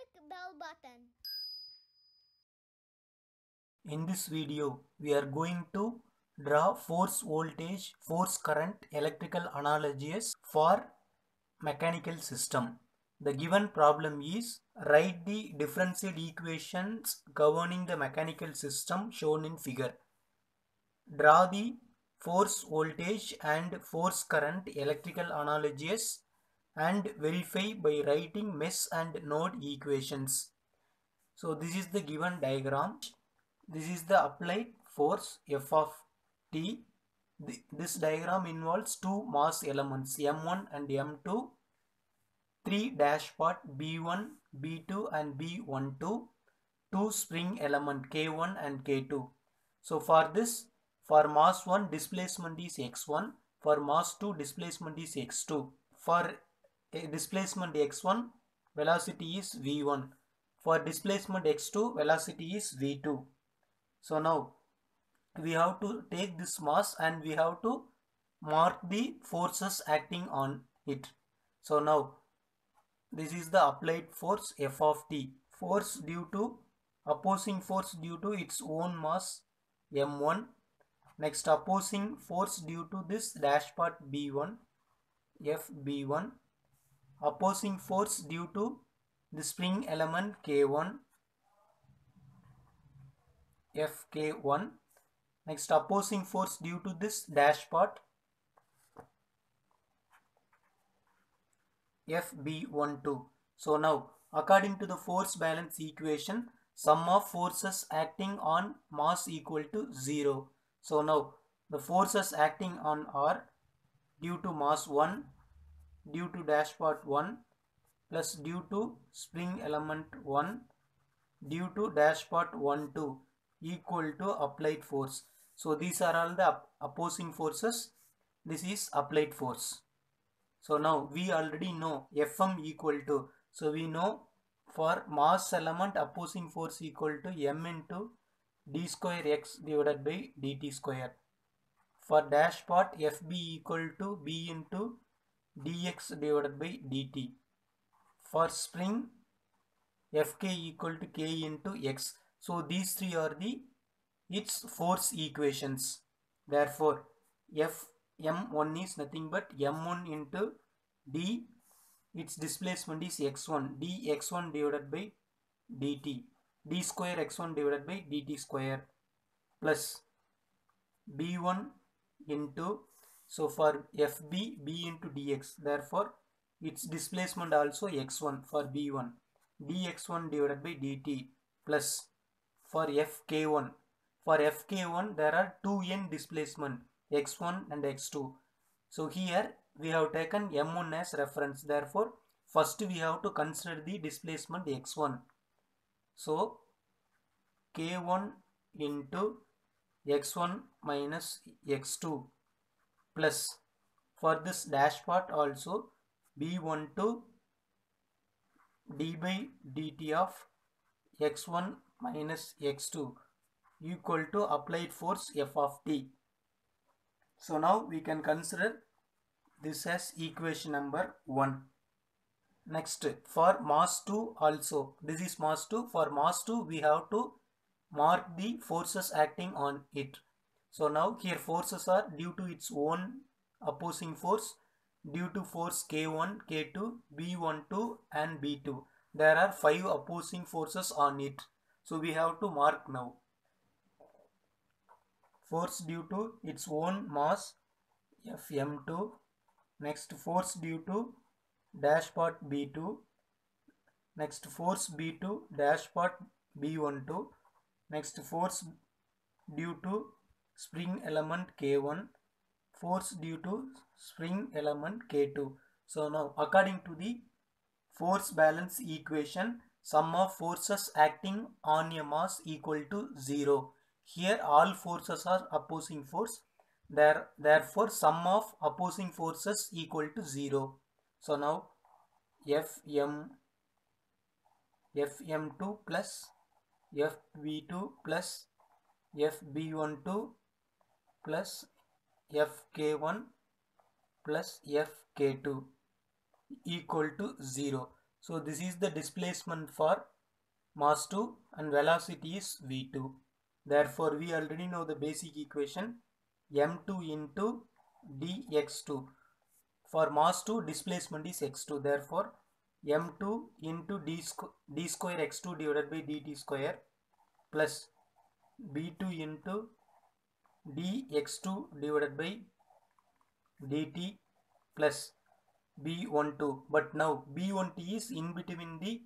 click bell button. In this video, we are going to draw force voltage, force current, electrical analogies for mechanical system. The given problem is write the differential equations governing the mechanical system shown in figure. Draw the force voltage and force current electrical analogies and verify by writing mesh and node equations. So this is the given diagram. This is the applied force F of t. This diagram involves two mass elements M1 and M2, three dash part B1, B2 and B12, two spring element K1 and K2. So for this, for mass 1 displacement is x1, for mass 2 displacement is x2. For displacement x1 velocity is v1. For displacement x2 velocity is v2. So now we have to take this mass and we have to mark the forces acting on it. So now this is the applied force F of t. Force due to opposing force due to its own mass m1. Next opposing force due to this dash part b1 Fb1. Opposing force due to the spring element k1 Fk1. Next opposing force due to this dash part Fb12. So now according to the force balance equation, sum of forces acting on mass equal to 0. So now the forces acting on are due to mass 1, due to dash part 1, plus due to spring element 1, due to dash part 1 2 equal to applied force. So these are all the opposing forces. This is applied force. So now we already know Fm equal to, so we know for mass element opposing force equal to m into d square x divided by dt square. For dash part Fb equal to b into dx divided by dt. For spring Fk equal to k into x. So these three are its force equations. Therefore Fm1 is nothing but m1 into d, its displacement is x1, dx1 divided by dt, d square x1 divided by dt square, plus b1 into, so for Fb, b into dx, therefore its displacement also x1 for b1, dx1 divided by dt, plus for Fk1. For Fk1 there are two n displacement x1 and x2. So here we have taken m1 as reference. Therefore first we have to consider the displacement x1. So k1 into x1 minus x2 plus for this dash part also b12 d by dt of x1 minus x2 equal to applied force F of t. So now we can consider this as equation number 1. Next, for mass 2 also, this is mass 2. For mass 2 we have to mark the forces acting on it. So now here forces are due to its own opposing force, due to force K1, K2, B12 and B2. There are 5 opposing forces on it. So we have to mark now. Force due to its own mass Fm2. Next force due to dash part B2. Next force B2 dash part B12. Next force due to spring element K1. Force due to spring element K2. So now according to the force balance equation, sum of forces acting on a mass equal to 0. Here all forces are opposing force. Therefore sum of opposing forces equal to 0. So now Fm2 plus Fb2 plus Fb12 plus Fk1 plus Fk2 equal to 0. So this is the displacement for mass 2 and velocity is v2. Therefore, we already know the basic equation m2 into dx2. For mass 2, displacement is x2. Therefore, m2 into d square x2 divided by dt square plus b2 into dx2 divided by dt plus b12. But now b1t is in between the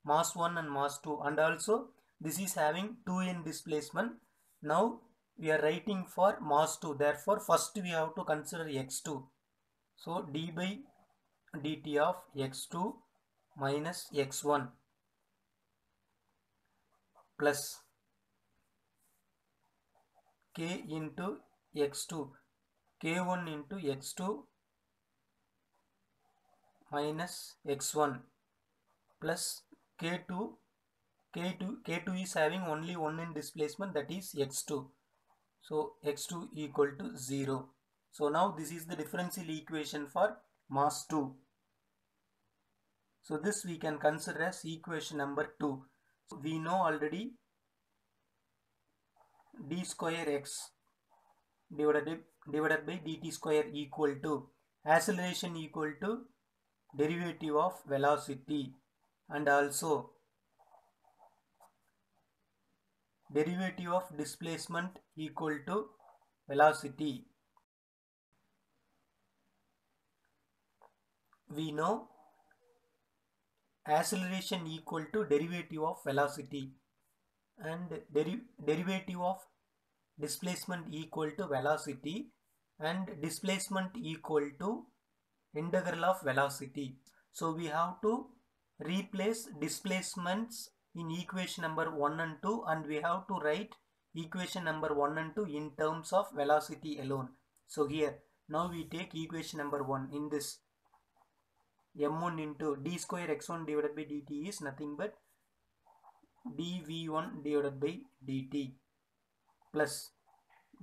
mass 1 and mass 2, and also this is having 2 in displacement. Now we are writing for mass 2. Therefore, first we have to consider x2. So d by dt of x2 minus x1 plus k into x2, k1 into x2 minus x1 plus k2 is having only 1 in displacement, that is x2. So x2 equal to 0. So now this is the differential equation for mass 2. So this we can consider as equation number 2. So we know already d square x divided by dt square equal to acceleration equal to derivative of velocity, and also derivative of displacement equal to velocity. We know acceleration equal to derivative of velocity, and derivative of displacement equal to velocity, and displacement equal to integral of velocity. So we have to replace displacements in equation number 1 and 2, and we have to write equation number 1 and 2 in terms of velocity alone. So here now we take equation number 1. In this, m1 into d square x1 divided by dt is nothing but dv1 divided by dt plus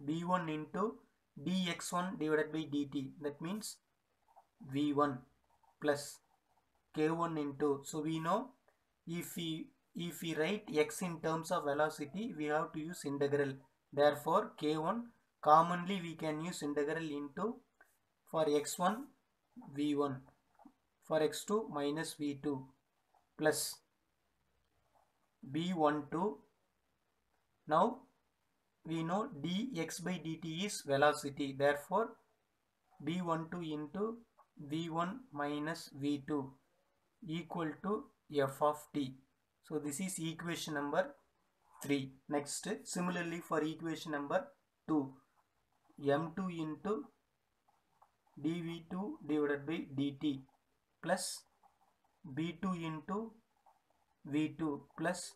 b1 into dx1 divided by dt, that means v1 plus k1 into, so we know if we write x in terms of velocity, we have to use integral. Therefore k1 commonly we can use integral into, for x1 v1, for x2 minus v2 plus b12. Now we know dx by dt is velocity. Therefore b12 into v1 minus v2 equal to f of t. So this is equation number 3. Next, similarly for equation number 2, m2 into dv2 divided by dt plus b2 into v2 plus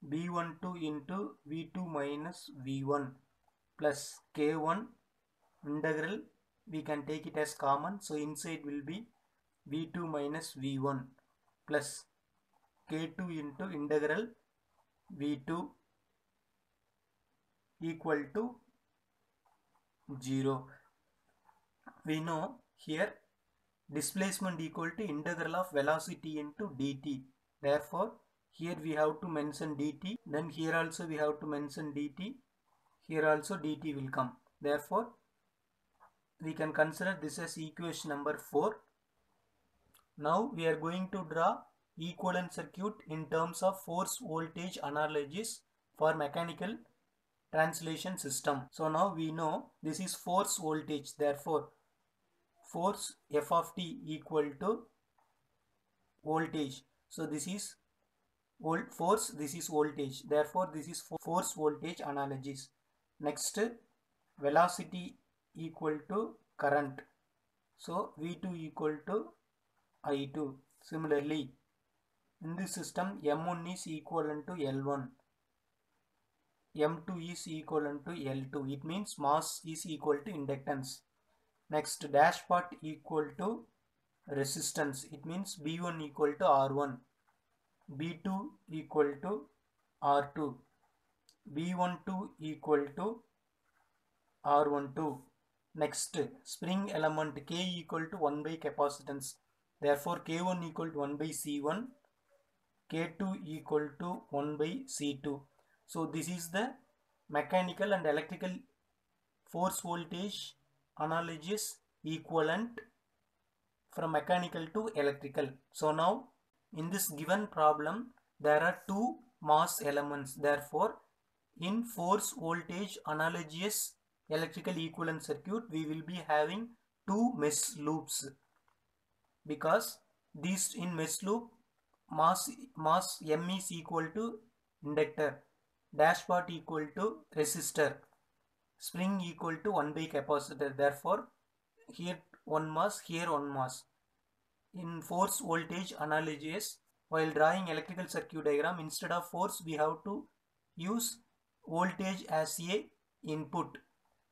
b12 into v2 minus v1 plus k1 integral, we can take it as common, so inside will be v2 minus v1 plus k2 into integral v2 equal to 0. We know here displacement equal to integral of velocity into dt. Therefore here we have to mention dt, then here also we have to mention dt, here also dt will come. Therefore we can consider this as equation number 4. Now we are going to draw equivalent circuit in terms of force voltage analogies for mechanical translation system. So now we know this is force voltage, therefore force f of t equal to voltage. So this is force, this is voltage, therefore this is force voltage analogies. Next, velocity equal to current, so v2 equal to I2. Similarly, in this system m1 is equivalent to L1, m2 is equivalent to L2. It means mass is equal to inductance. Next, dash part equal to resistance. It means B1 equal to R1, B2 equal to R2, B12 equal to R12. Next, spring element K equal to 1 by capacitance. Therefore, K1 equal to 1 by C1, K2 equal to 1 by C2. So this is the mechanical and electrical force voltage analogies equivalent from mechanical to electrical. So now in this given problem there are two mass elements. Therefore, in force voltage analogous electrical equivalent circuit we will be having two mesh loops, because these in mesh loop mass M is equal to inductor, dash part equal to resistor, spring equal to 1 by capacitor. Therefore, here one mass, here one mass. In force voltage analysis, while drawing electrical circuit diagram, instead of force we have to use voltage as a input.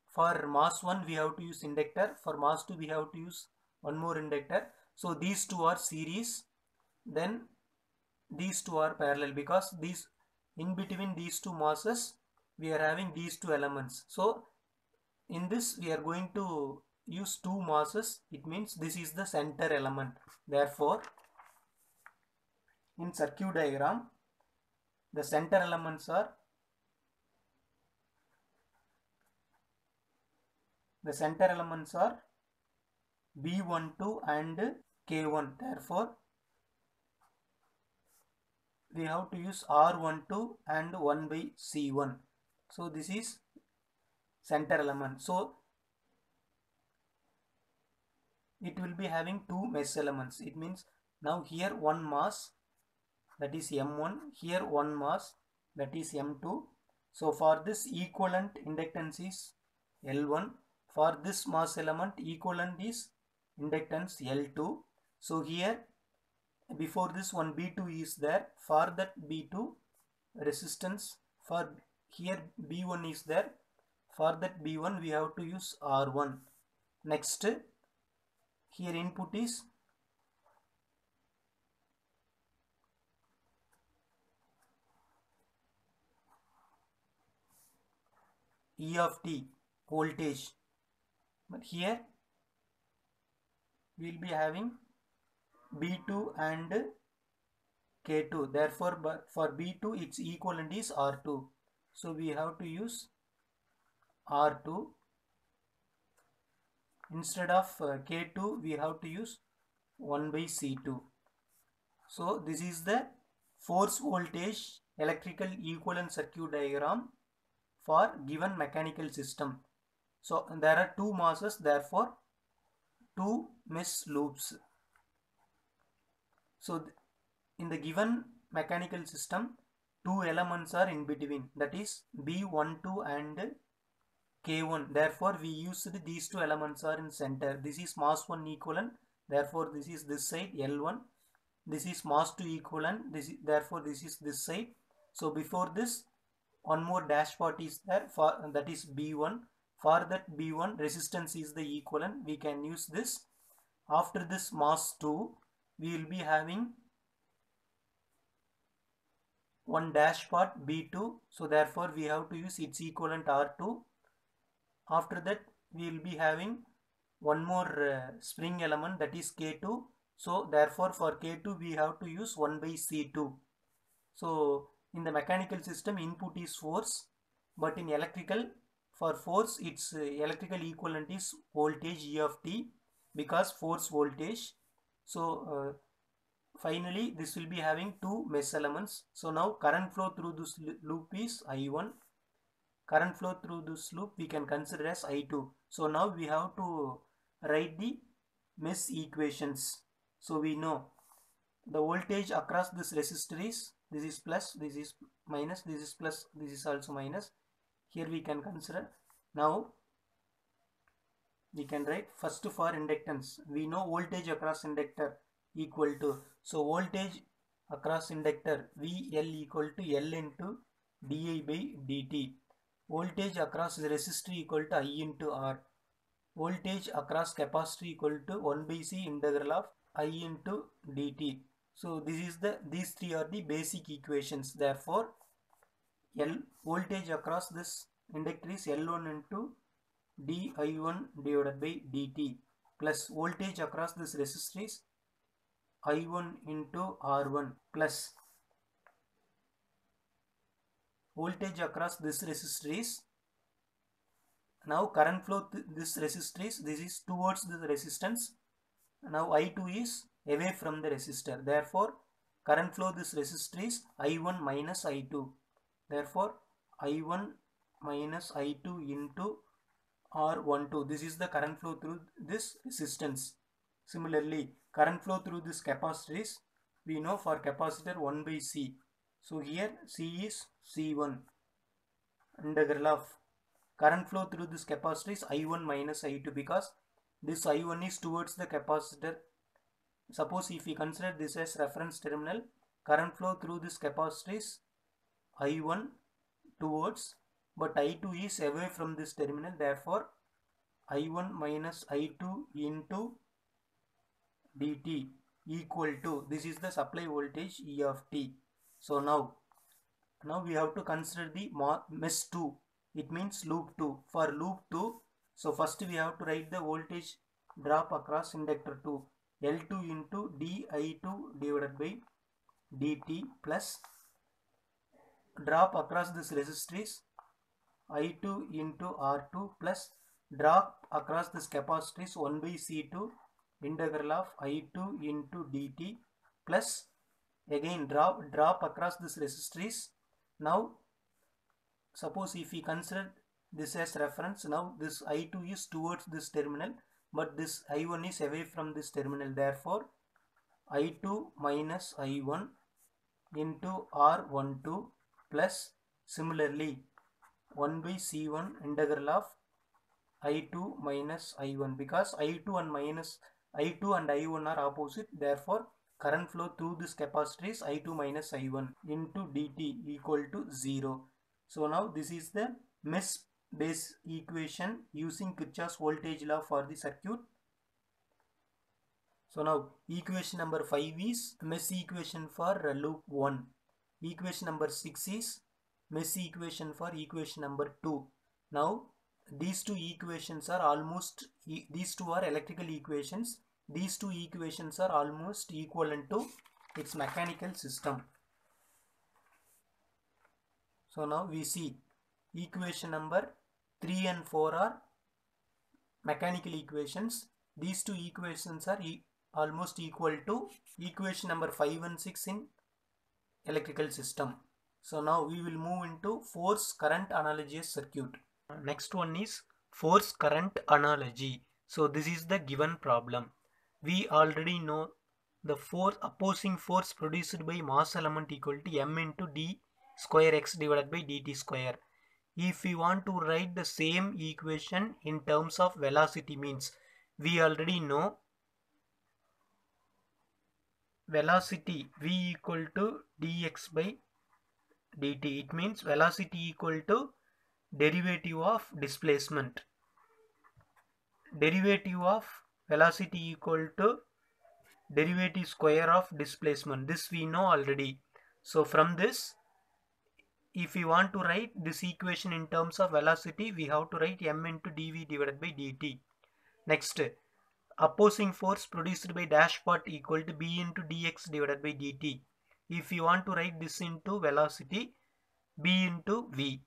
For mass 1 we have to use inductor, for mass 2 we have to use one more inductor. So these two are series, then these two are parallel, because these in between these two masses we are having these two elements. So in this we are going to use two masses. It means this is the center element. Therefore, in circuit diagram the center elements are B12 and K1. Therefore, we have to use R12 and 1 by C1. So this is center element. So it will be having two mesh elements. It means now here one mass, that is M1, here one mass, that is M2. So for this equivalent inductance is L1. For this mass element equivalent is inductance L2. So here before this one B2 is there. For that B2 resistance, for here B1 is there. For that B1 we have to use R1. Next, here input is E of t, voltage, but here we will be having B2 and K2. Therefore, for B2 its equivalent is R2. So we have to use R2. Instead of K2 we have to use 1 by C2. So this is the force voltage electrical equivalent circuit diagram for given mechanical system. So there are two masses, therefore two mesh loops. So in the given mechanical system two elements are in between, that is B12 and K1. Therefore we used these two elements are in center. This is mass 1 equivalent, therefore this is this side L1. This is mass 2 equivalent, therefore this is this side. So before this one more dash part is there, for that is B1. For that B1 resistance is the equivalent, we can use this. After this mass 2 we will be having one dash part B2, so therefore we have to use its equivalent R2. After that we will be having one more spring element, that is K2. So therefore for K2 we have to use 1 by C2. So in the mechanical system input is force, but in electrical, for force its electrical equivalent is voltage E of t, because force voltage. So finally this will be having two mesh elements. So now current flow through this loop is I1. Current flow through this loop we can consider as I2. So now we have to write the mesh equations. So we know the voltage across this resistor is, this is plus, this is minus, this is plus, this is also minus. Here we can consider, now we can write first for inductance. We know voltage across inductor equal to, so voltage across inductor VL equal to L into di by dt. Voltage across resistor equal to I into R. Voltage across capacitor equal to 1 by C integral of I into dt. So these three are the basic equations. Therefore voltage across this inductor is L1 into di1 divided by dt, plus voltage across this resistor is I1 into R1 plus voltage across this resistor is, now current flow this resistor is, this is towards the resistance. Now I2 is away from the resistor. Therefore, current flow this resistor is I1 minus I2. Therefore, I1 minus I2 into R12. This is the current flow through this resistance. Similarly, current flow through this capacitor is, we know for capacitor 1 by C. So here C is C1. Integral of current flow through this capacitor is I1 minus I2, because this I1 is towards the capacitor. Suppose if we consider this as reference terminal, current flow through this capacitor is I1 towards, but I2 is away from this terminal. Therefore, I1 minus I2 into dt equal to, this is the supply voltage E of t. So now we have to consider the mesh 2. It means loop 2. For loop 2, so first we have to write the voltage drop across inductor 2. L2 into di2 divided by dt plus drop across this resistor is I2 into R2 plus drop across this capacitor is 1 by C2 integral of I2 into dt plus again drop across this resistor is, now suppose if we consider this as reference, now this I2 is towards this terminal, but this I1 is away from this terminal. Therefore, I2 minus I1 into R12 plus similarly 1 by C1 integral of I2 minus I1, because I2 and I1 are opposite. Therefore, current flow through this capacitor is I2 minus I1 into dt equal to 0. So now this is the mesh base equation using Kirchhoff's voltage law for the circuit. So now equation number 5 is mesh equation for loop 1. Equation number 6 is mesh equation for equation number 2. Now these two equations are almost, these two are electrical equations. These two equations are almost equivalent to its mechanical system. So now we see equation number 3 and 4 are mechanical equations. These two equations are almost equal to equation number 5 and 6 in electrical system. So now we will move into force current analogous circuit. Next one is force current analogy. So this is the given problem. We already know the opposing force produced by mass element equal to m into d square x divided by dt square. If we want to write the same equation in terms of velocity, means we already know velocity v equal to dx by dt. It means velocity equal to derivative of displacement. Derivative of velocity equal to derivative square of displacement. This we know already. So from this, if we want to write this equation in terms of velocity, we have to write m into dv divided by dt. Next, opposing force produced by dash part equal to b into dx divided by dt. If you want to write this into velocity, b into v.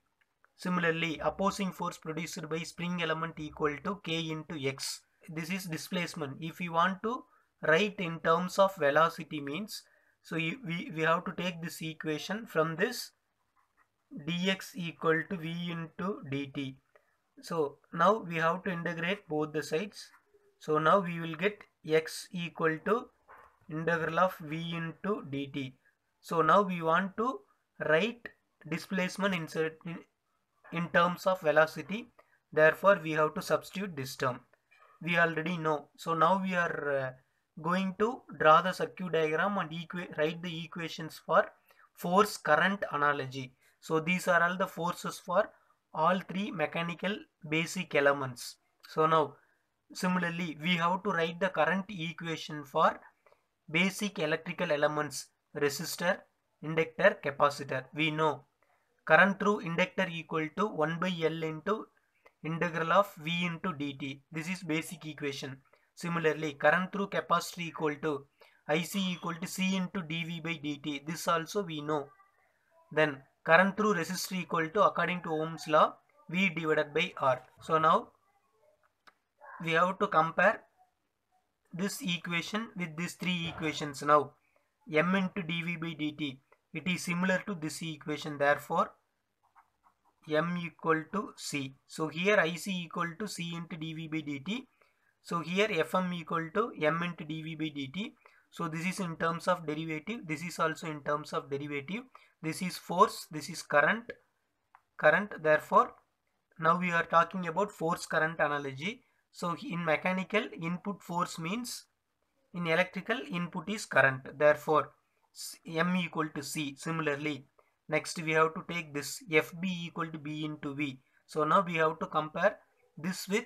Similarly, opposing force produced by spring element equal to k into x. This is displacement. If you want to write in terms of velocity, means, so we have to take this equation from this dx equal to v into dt. So now we have to integrate both the sides. So now we will get x equal to integral of v into dt. So now we want to write displacement in terms of velocity. Therefore, we have to substitute this term. We already know. So now we are going to draw the circuit diagram and write the equations for force current analogy. So these are all the forces for all three mechanical basic elements. So now similarly we have to write the current equation for basic electrical elements: resistor, inductor, capacitor. We know current through inductor equal to 1 by L into integral of v into dt. This is basic equation. Similarly, current through capacitor equal to IC equal to C into dV by dt. This also we know. Then current through resistor equal to, according to Ohm's law, V divided by R. So now we have to compare this equation with these three equations. Now M into dV by dt, it is similar to this equation, therefore M equal to C. So here IC equal to C into dV by dt. So here Fm equal to M into dV by dt. So this is in terms of derivative, this is also in terms of derivative. This is force, this is current. Therefore now we are talking about force current analogy. So in mechanical, input force means, in electrical, input is current. Therefore M equal to C. Similarly, next we have to take this FB equal to B into V. So now we have to compare this with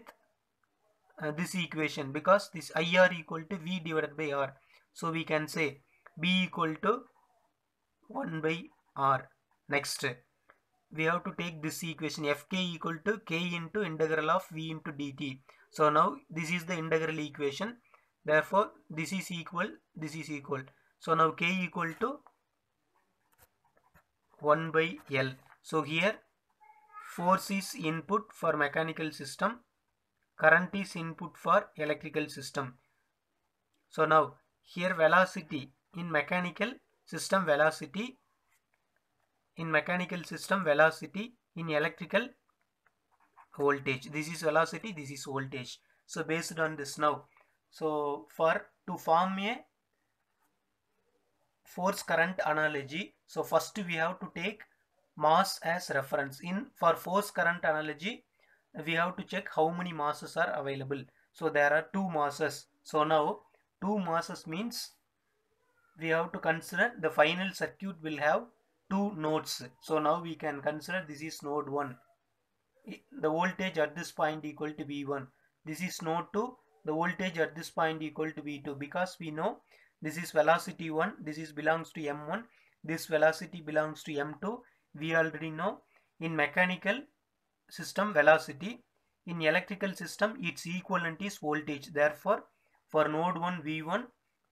this equation, because this IR equal to V divided by R. So we can say B equal to 1 by R. Next we have to take this equation Fk equal to K into integral of V into dt. So now this is the integral equation. Therefore this is equal, this is equal. So now K equal to 1 by L. So here force is input for mechanical system, current is input for electrical system. So now here velocity in mechanical system, velocity in mechanical system, velocity in electrical, voltage. This is velocity, this is voltage. So based on this now, so to form a force current analogy, so first we have to take mass as reference. For force current analogy, we have to check how many masses are available. So there are two masses. So now two masses means we have to consider the final circuit will have two nodes. So now we can consider this is node 1. The voltage at this point equal to V1. This is node 2. The voltage at this point equal to V2, because we know this is velocity 1, this is belongs to M1, this velocity belongs to M2. We already know in mechanical system velocity, in electrical system its equivalent is voltage. Therefore for node 1 V1,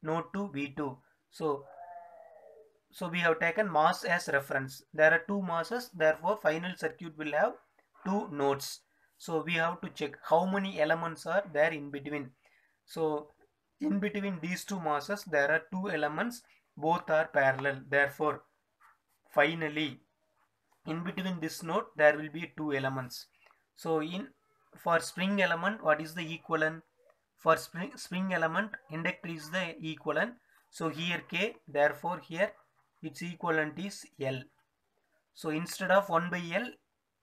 node 2 V2. So we have taken mass as reference. There are two masses, therefore final circuit will have two nodes. So we have to check how many elements are there in between. So in between these two masses there are two elements, both are parallel. Therefore finally in between this node there will be two elements. So for spring element, what is the equivalent? For spring element, inductor is the equivalent. So here K, therefore here its equivalent is L. So instead of 1 by L,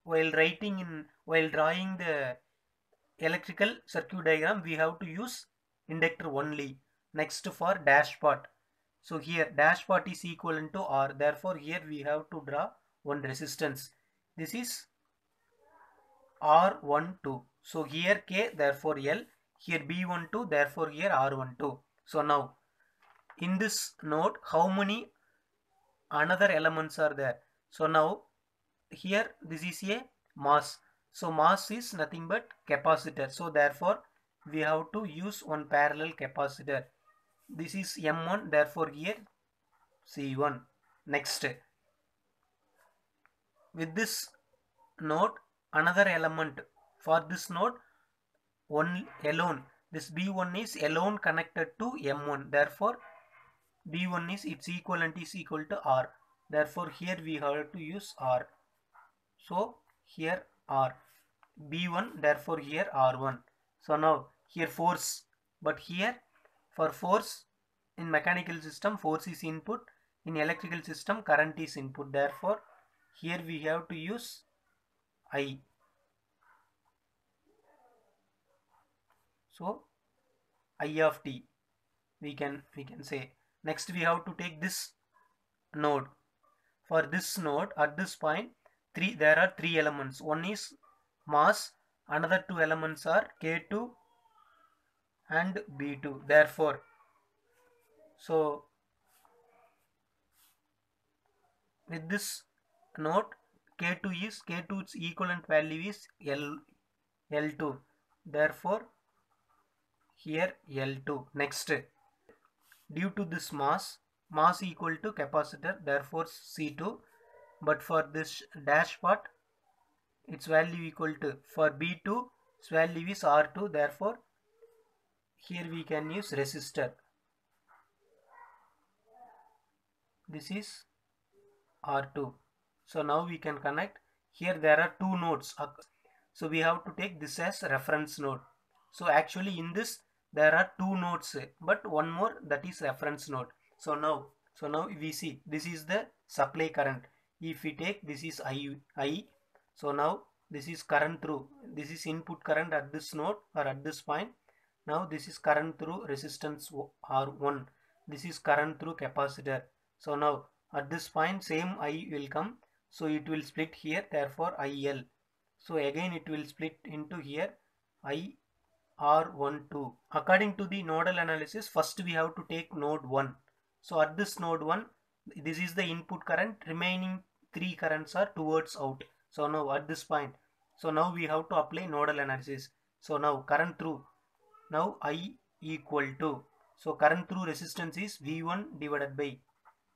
while drawing the electrical circuit diagram, we have to use inductor only. Next for dash part. So here dash part is equivalent to R. Therefore here we have to draw one resistance. This is R12. So here K, therefore L. Here B12, therefore here R12. So now in this node, how many another elements are there? So now here this is a mass. So mass is nothing but capacitor. So therefore we have to use one parallel capacitor. This is M1, therefore here C1. Next, with this node, another element for this node, one alone, this B1 is alone connected to M1. Therefore B1 is its equivalent is equal to R. Therefore here we have to use R. So here R. B1, therefore here R1. So now here force, but here for force in mechanical system force is input, in electrical system current is input. Therefore here we have to use I. So I of t we can say. Next we have to take this node. For this node at this point, there are three elements. One is mass, another two elements are K2 and B2. Therefore, so with this node, K2's equivalent value is L2. Therefore here L2. Next, due to this mass equal to capacitor, therefore C2. But for this dash part, its value equal to, for B2, its value is R2, therefore here we can use resistor. This is R2. So now we can connect. Here there are two nodes. So we have to take this as reference node. So actually in this there are two nodes, but one more, that is reference node. So now we see this is the supply current. If we take, this is I. So now this is current through. This is input current at this node or at this point. Now this is current through resistance R1. This is current through capacitor. So now at this point same I will come. So it will split here, therefore IL. So again it will split into here IR12. According to the nodal analysis, first we have to take node 1. So at this node 1, this is the input current, remaining 3 currents are towards out. So now at this point, so now we have to apply nodal analysis. So now current through, now I equal to, so current through resistance is V1 divided by,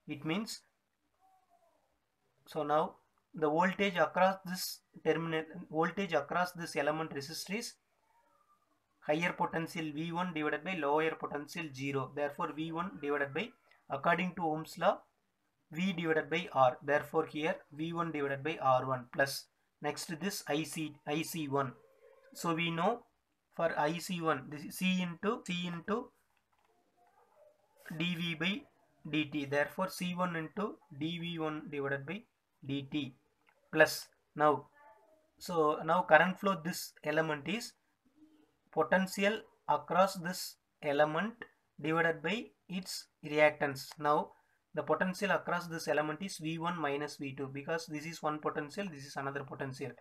it means, so now the voltage across this terminal, voltage across this element resistor is higher potential V1 divided by lower potential 0. Therefore V1 divided by, according to Ohm's law, V divided by R. Therefore here V1 divided by R1 plus, next this IC1. So we know for IC1, this is C into dV by dt. Therefore C1 into dV1 divided by dt plus, now, so now current flow this element is potential across this element divided by its reactance. Now the potential across this element is V1 minus V2, because this is one potential, this is another potential.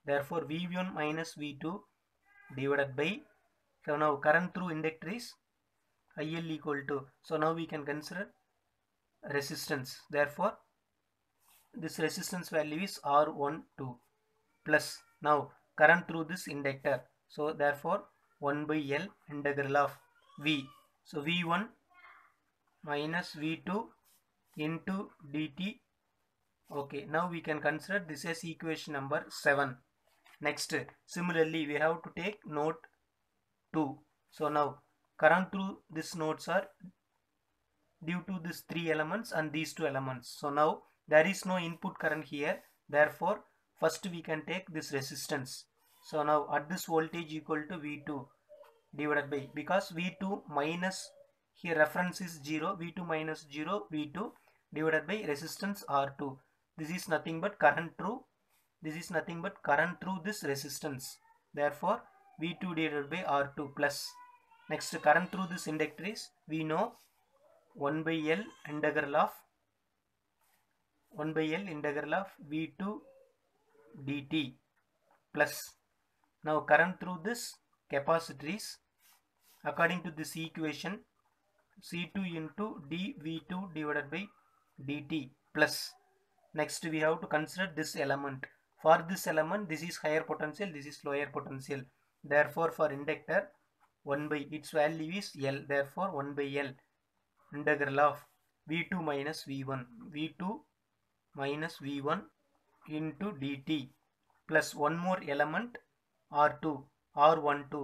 Therefore V1 minus V2 divided by, so now current through inductor is IL equal to, so now we can consider resistance. Therefore this resistance value is R12 plus, now current through this inductor. So therefore 1 by L integral of V. So V1 minus V2 into dt. Okay, now we can consider this as equation number 7. Next, similarly we have to take node 2. So now current through this nodes are due to these 3 elements and these 2 elements. So now there is no input current here. Therefore first we can take this resistance. So now at this voltage equal to V2 divided by, because V2 minus, here reference is 0, V2 minus 0, V2 divided by resistance R2. This is nothing but current through, this is nothing but current through this resistance. Therefore V2 divided by R2 plus, next current through this inductor is, we know 1 by L integral of V2 dt plus, now current through this capacitor is, according to this equation, C2 into dV2 divided by dt plus, next we have to consider this element. For this element, this is higher potential, this is lower potential. Therefore for inductor, 1 by, its value is L, therefore 1 by L integral of V2 minus V1 into dt plus one more element R12.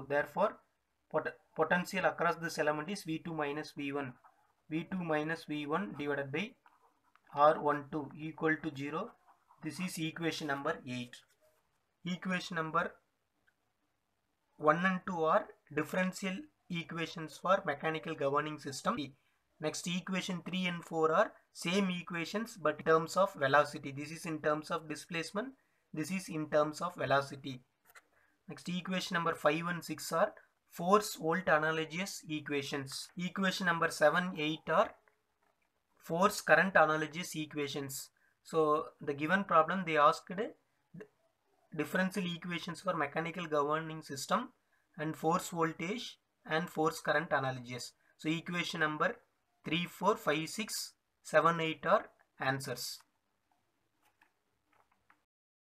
Therefore potential across this element is V2 minus V1 divided by R12 equal to 0. This is equation number 8. Equation number 1 and 2 are differential equations for mechanical governing system. Next, equation 3 and 4 are same equations but in terms of velocity. This is in terms of displacement, this is in terms of velocity. Next, equation number 5 and 6 are force volt analogous equations. Equation number 7, 8 are force current analogous equations. So the given problem, they asked differential equations for mechanical governing system and force voltage and force current analogous. So equation number 3, 4, 5, 6, 7, 8 are answers.